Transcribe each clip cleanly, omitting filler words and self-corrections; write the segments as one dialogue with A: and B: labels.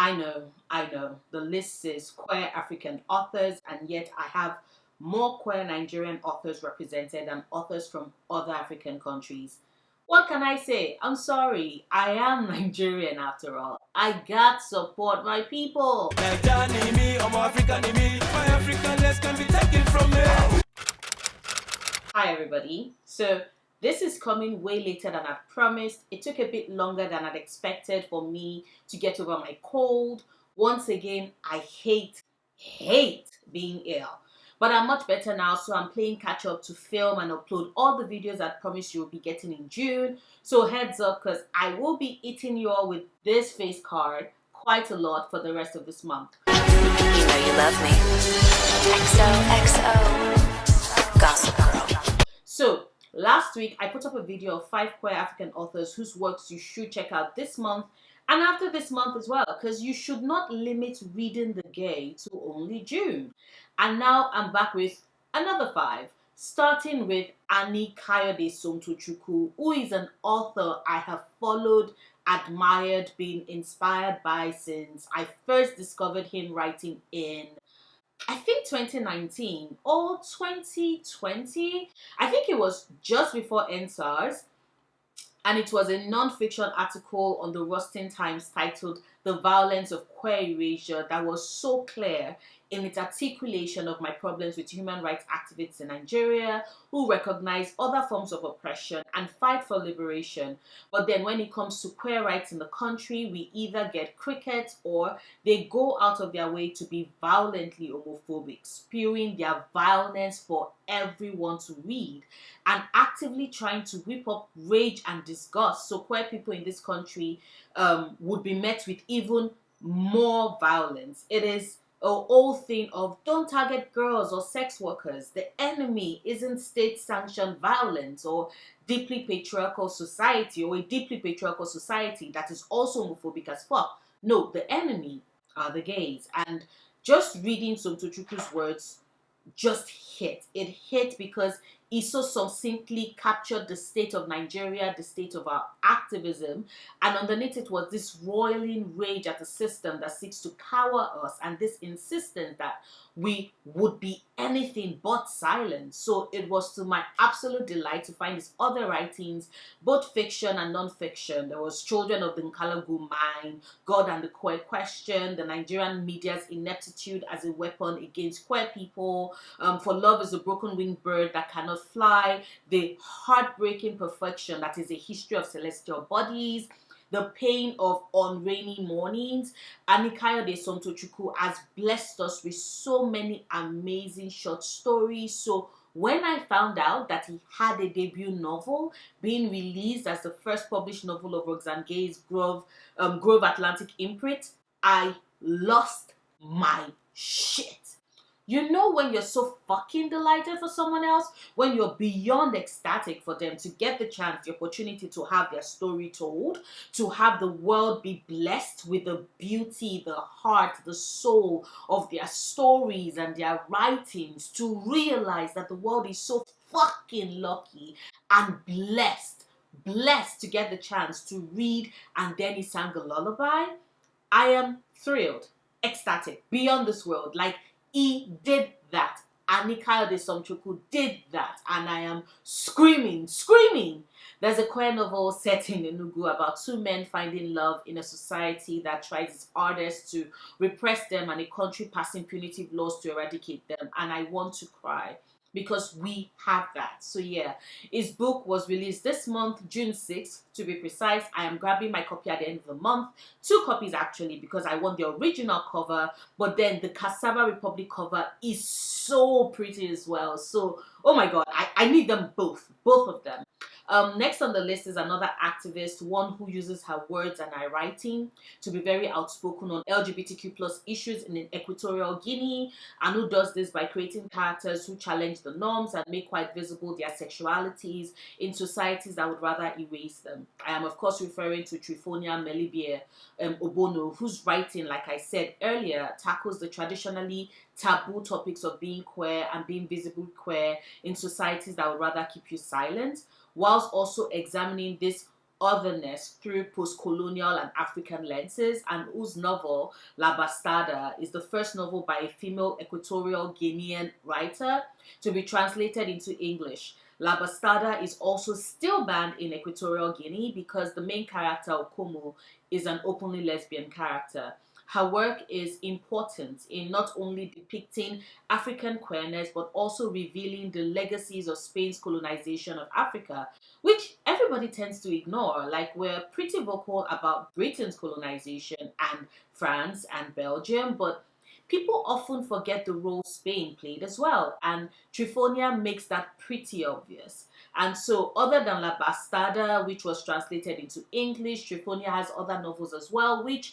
A: I know. The list says queer African authors, and yet I have more queer Nigerian authors represented than authors from other African countries. What can I say? I'm sorry. I am Nigerian after all. I got support my people.
B: Naija ni mi, ọmọ Africa ni mi, my Africanness can be taken from me.
A: Hi everybody. So this is coming way later than I promised. It took a bit longer than I'd expected for me to get over my cold. Once again, I hate being ill. But I'm much better now, so I'm playing catch up to film and upload all the videos I promised you will be getting in June. So heads up, because I will be eating you all with this face card quite a lot for the rest of this month.
C: You know you love me. XOXO Gossip Girl.
A: So last week, I put up a video of 5 queer African authors whose works you should check out this month and after this month as well, because you should not limit reading the gay to only June. And now I'm back with another 5, starting with Kayode Somtochukwu, who is an author I have followed, admired, been inspired by since I first discovered him writing in I think 2019 or 2020. I think it was just before NSARS, and it was a non-fiction article on the Rustin Times titled "The Violence of Queer Erasure" that was so clear in its articulation of my problems with human rights activists in Nigeria who recognize other forms of oppression and fight for liberation. But then when it comes to queer rights in the country, we either get crickets or they go out of their way to be violently homophobic, spewing their violence for everyone to read and actively trying to whip up rage and disgust so queer people in this country would be met with even more violence. It is a whole thing of don't target girls or sex workers. The enemy isn't state-sanctioned violence or deeply patriarchal society or a deeply patriarchal society that is also homophobic as fuck. No, the enemy are the gays. And just reading Somtochukwu's words just hit. It hit because he so succinctly captured the state of Nigeria, the state of our activism, and underneath it was this roiling rage at a system that seeks to cower us and this insistence that we would be anything but silent. So it was to my absolute delight to find his other writings, both fiction and non-fiction. There was Children of the Nkalagu Mine, God and the Queer Question, the Nigerian media's ineptitude as a weapon against queer people, For Love is a Broken Winged Bird That Cannot Fly, the heartbreaking perfection that is a history of celestial bodies, the pain of unrainy mornings. Kayode Somtochukwu has blessed us with so many amazing short stories. So when I found out that he had a debut novel being released as the first published novel of Roxane Gay's Grove Atlantic imprint, I lost my shit. You know when you're so fucking delighted for someone else, when you're beyond ecstatic for them to get the chance, the opportunity to have their story told, to have the world be blessed with the beauty, the heart, the soul of their stories and their writings, to realize that the world is so fucking lucky and blessed to get the chance to read and then he sang a lullaby. I am thrilled, ecstatic, beyond this world. Like, he did that. Kayode Somtochukwu did that. And I am screaming. There's a queer novel set in Enugu about 2 men finding love in a society that tries its hardest to repress them and a country passing punitive laws to eradicate them. And I want to cry because we have that. So yeah, his book was released this month, June 6th to be precise. I am grabbing my copy at the end of the month. 2 copies actually, because I want the original cover, but then the Cassava Republic cover is so pretty as well. So, oh my god, I need them both of them. Next on the list is another activist, one who uses her words and her writing to be very outspoken on LGBTQ plus issues in Equatorial Guinea, and who does this by creating characters who challenge the norms and make quite visible their sexualities in societies that would rather erase them. I am of course referring to Trifonia, Melibea, Obono, whose writing, like I said earlier, tackles the traditionally taboo topics of being queer and being visibly queer in societies that would rather keep you silent, whilst also examining this otherness through post-colonial and African lenses, and whose novel La Bastarda is the first novel by a female Equatorial Guinean writer to be translated into English. La Bastarda is also still banned in Equatorial Guinea because the main character, Okomo, is an openly lesbian character. Her work is important in not only depicting African queerness but also revealing the legacies of Spain's colonization of Africa, which everybody tends to ignore. Like, we're pretty vocal about Britain's colonization and France and Belgium, but people often forget the role Spain played as well, and Trifonia makes that pretty obvious. And so, other than La Bastarda, which was translated into English, Trifonia has other novels as well, which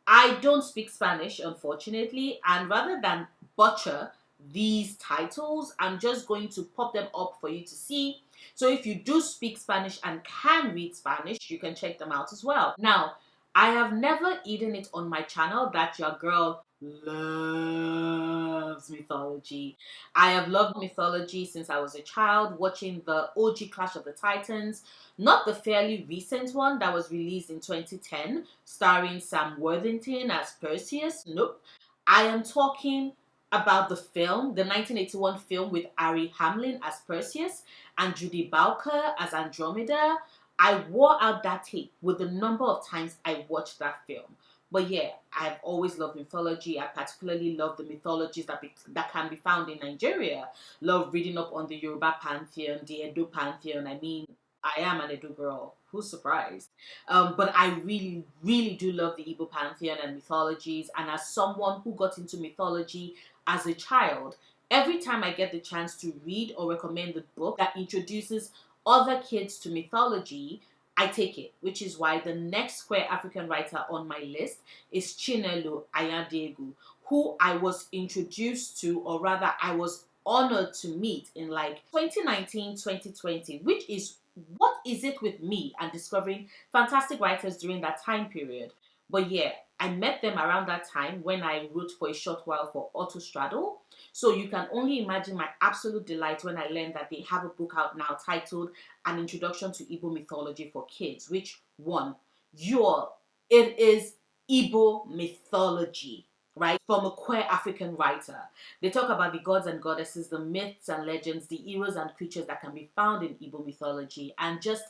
A: I don't speak Spanish, unfortunately, and rather than butcher these titles, I'm just going to pop them up for you to see. So if you do speak Spanish and can read Spanish, you can check them out as well. Now, I have never eaten it on my channel. That your girl loves mythology. I have loved mythology since I was a child, watching the OG Clash of the Titans, not the fairly recent one that was released in 2010, starring Sam Worthington as Perseus. Nope. I am talking about the film, the 1981 film with Ari Hamlin as Perseus and Judy Bowker as Andromeda. I wore out that tape with the number of times I watched that film. But yeah, I've always loved mythology. I particularly love the mythologies that can be found in Nigeria. Love reading up on the Yoruba pantheon, the Edo pantheon. I mean, I am an Edo girl. Who's surprised? But I really, really do love the Igbo pantheon and mythologies. And as someone who got into mythology as a child, every time I get the chance to read or recommend a book that introduces other kids to mythology, I take it, which is why the next queer African writer on my list is Chinelo Anyadiegwu, who I was introduced to, or rather I was honored to meet in like 2019, 2020, which is what is it with me and discovering fantastic writers during that time period. But yeah, I met them around that time when I wrote for a short while for Autostraddle. So you can only imagine my absolute delight when I learned that they have a book out now titled An Introduction to Igbo Mythology for Kids, which it is Igbo mythology, right? From a queer African writer. They talk about the gods and goddesses, the myths and legends, the heroes and creatures that can be found in Igbo mythology, and just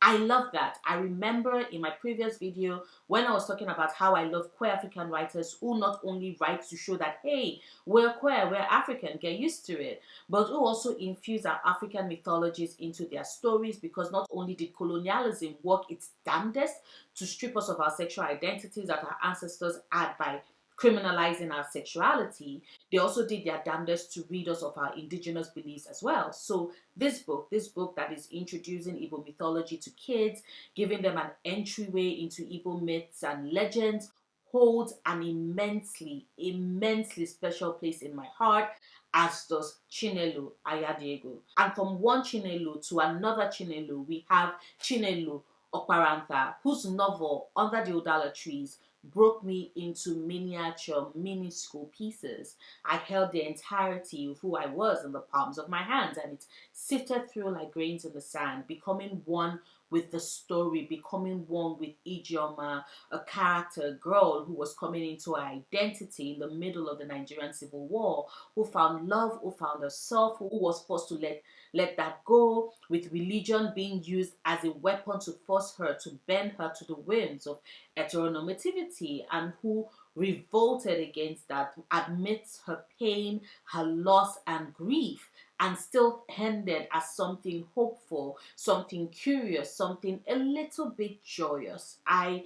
A: I love that. I remember in my previous video when I was talking about how I love queer African writers who not only write to show that, hey, we're queer, we're African, get used to it, but who also infuse our African mythologies into their stories, because not only did colonialism work its damnedest to strip us of our sexual identities that our ancestors had by criminalizing our sexuality, they also did their damnedest to rid us of our indigenous beliefs as well. So this book that is introducing Igbo mythology to kids, giving them an entryway into Igbo myths and legends, holds an immensely, immensely special place in my heart, as does Chinelo Anyadiegwu. And from one Chinelo to another Chinelo, we have Chinelo Okparanta, whose novel Under the Odala Trees broke me into miniature, minuscule pieces. I held the entirety of who I was in the palms of my hands, and it sifted through like grains in the sand, becoming one with the story, becoming one with Ijeoma, a character, a girl who was coming into her identity in the middle of the Nigerian Civil War, who found love, who found herself, who was forced to let that go, with religion being used as a weapon to force her, to bend her to the whims of heteronormativity, and who revolted against that amidst her pain, her loss, and grief, and still ended as something hopeful, something curious, something a little bit joyous. I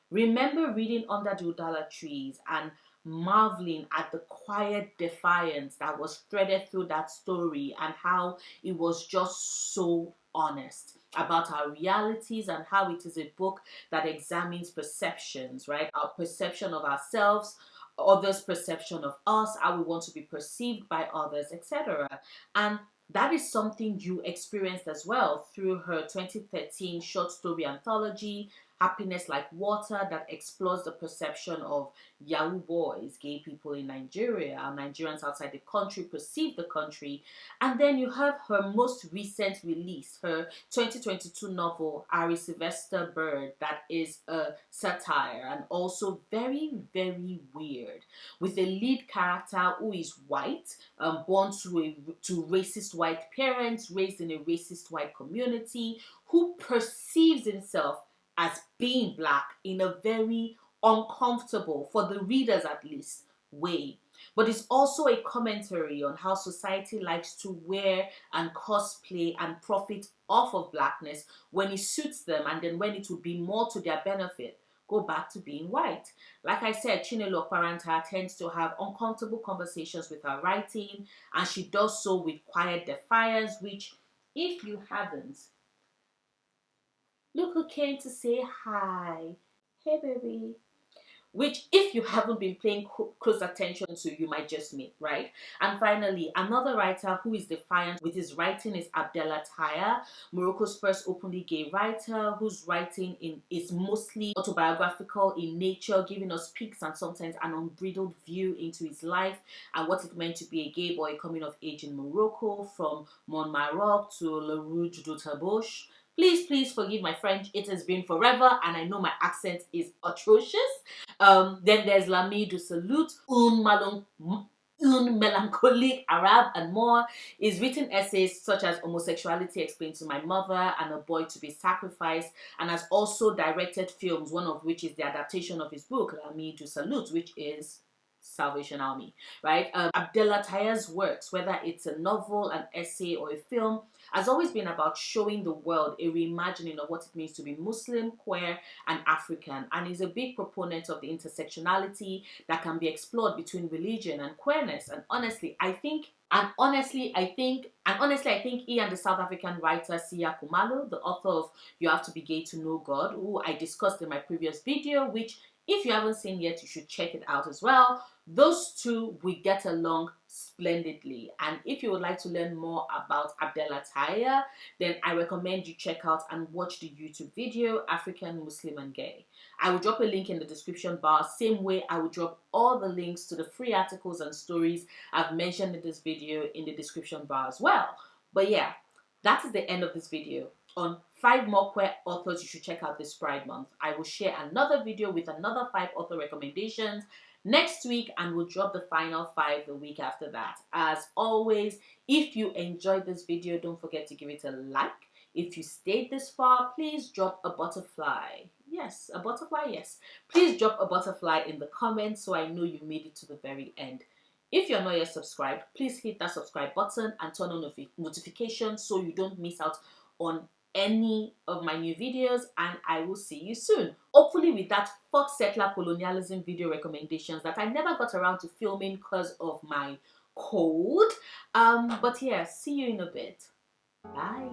A: remember reading Under the Udala Trees and marveling at the quiet defiance that was threaded through that story, and how it was just so honest about our realities, and how it is a book that examines perceptions, right? Our perception of ourselves, others' perception of us, how we want to be perceived by others, etc. And that is something you experienced as well through her 2013 short story anthology, Happiness Like Water, that explores the perception of Yahoo boys, gay people in Nigeria, how Nigerians outside the country perceive the country. And then you have her most recent release, her 2022 novel, Ari Sylvester Bird, that is a satire and also very, very weird, with a lead character who is white, born to racist white parents, raised in a racist white community, who perceives himself as being black in a very uncomfortable, for the readers at least, way. But it's also a commentary on how society likes to wear and cosplay and profit off of blackness when it suits them, and then when it would be more to their benefit, go back to being white. Like I said, Chinelo Okparanta tends to have uncomfortable conversations with her writing, and she does so with quiet defiance, which, if you haven't, look who came to say hi. Hey, baby. Which, if you haven't been paying close attention to, you might just meet, right? And finally, another writer who is defiant with his writing is Abdella Taïa, Morocco's first openly gay writer, whose writing is mostly autobiographical in nature, giving us peeks and sometimes an unbridled view into his life and what it meant to be a gay boy coming of age in Morocco, from Montmaroc to Le Rouge du Tabouche. Please forgive my French. It has been forever, and I know my accent is atrocious. Then there's L'Ami du Salut, Un Melancholique Arabe, and more. He's written essays such as Homosexuality Explained to My Mother and A Boy to be Sacrificed, and has also directed films, one of which is the adaptation of his book, L'Ami du Salut, which is Salvation Army, right? Abdella Taïa's works, whether it's a novel, an essay, or a film, has always been about showing the world a reimagining of what it means to be Muslim, queer, and African, and is a big proponent of the intersectionality that can be explored between religion and queerness. And honestly, I think he and the South African writer Siya Kumalo, the author of You Have to Be Gay to Know God, who I discussed in my previous video, which if you haven't seen yet, you should check it out as well. Those two, we get along splendidly. And if you would like to learn more about Abdella Taïa, then I recommend you check out and watch the YouTube video, African, Muslim and Gay. I will drop a link in the description bar, same way I will drop all the links to the free articles and stories I've mentioned in this video in the description bar as well. But yeah, that is the end of this video on 5 more queer authors you should check out this Pride Month. I will share another video with another 5 author recommendations next week, and we'll drop the final 5 the week after that. As always, if you enjoyed this video, don't forget to give it a like. If you stayed this far, please drop a butterfly. Yes, a butterfly, yes. Please drop a butterfly in the comments so I know you made it to the very end. If you're not yet subscribed, please hit that subscribe button and turn on notifications so you don't miss out on any of my new videos, and I will see you soon. Hopefully with that fuck settler colonialism video recommendations that I never got around to filming because of my cold. But yeah, see you in a bit. Bye.